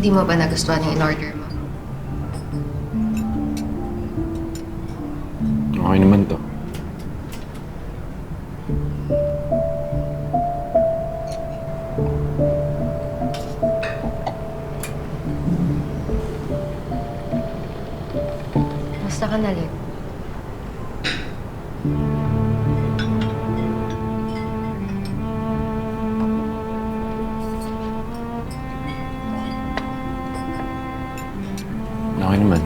Hindi mo ba nagustuhan yung in-order mo? Okay naman to. Basta ka na, Lip. Okay naman.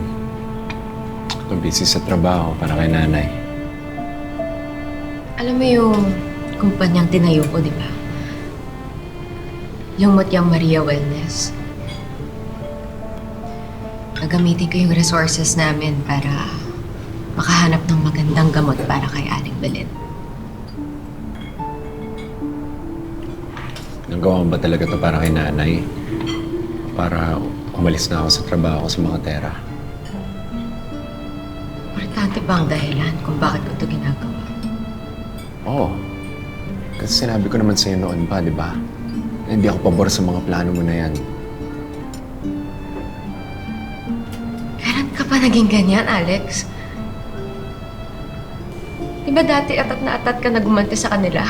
Ito, busy sa trabaho para kay nanay. Alam mo yung kumpanyang tinayo ko, di ba? Yung Mutyang Maria Wellness. Gagamitin ko yung resources namin para makahanap ng magandang gamot para kay Aling Belen. Nagawa mo ba talaga to para kay nanay? Para umalis na ako sa trabaho ko sa mga tera? Importante ba ang dahilan kung bakit ko ito ginagawa? Oo. Kasi sinabi ko naman sa'yo noon pa, di ba? Na hindi ako pabor sa mga plano mo na yan. Kailan ka pa naging ganyan, Alex? Di ba dati atat na atat ka na gumanti sa kanila?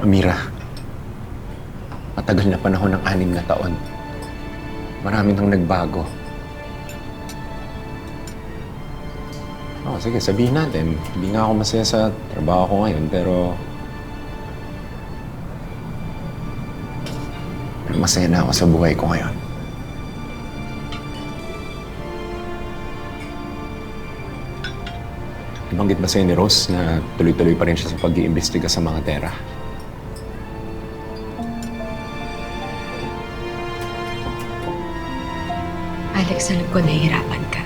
Amira, matagal na panahon ng 6 na taon. Marami nang nagbago. Sige, sabihin natin, hindi nga ako masaya sa trabaho ko ngayon, pero masaya na ako sa buhay ko ngayon. Nabanggit ba sa'yo ni Rose na tuloy-tuloy pa rin siya sa pag-iimbestiga sa mga tera? Alex, alam ko nahihirapan ka.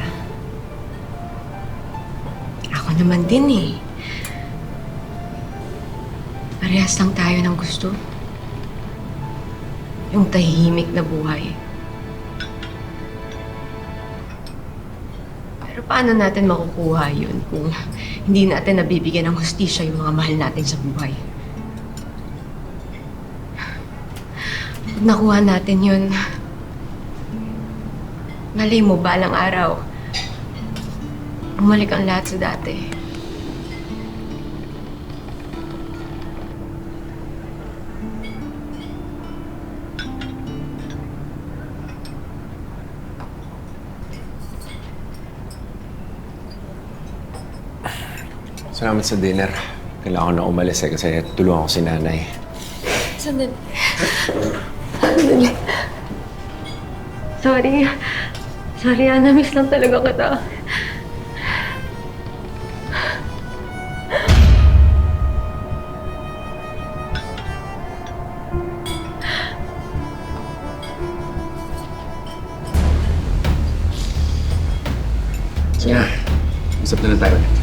Ako naman din eh. Parehas lang tayo ng gusto. Yung tahimik na buhay. Pero paano natin makukuha yun kung hindi natin nabibigyan ng hustisya yung mga mahal natin sa buhay? Pag nakuha natin yun, malay mo balang araw, bumalik ang lahat sa dati. Salamat sa dinner. Kailangan ko na umalis kasi tulungan ko si nanay. Sandali. Sandali. Sorry. Sorry, Ana. Miss lang talaga kita. Sige na. Usap na lang tayo.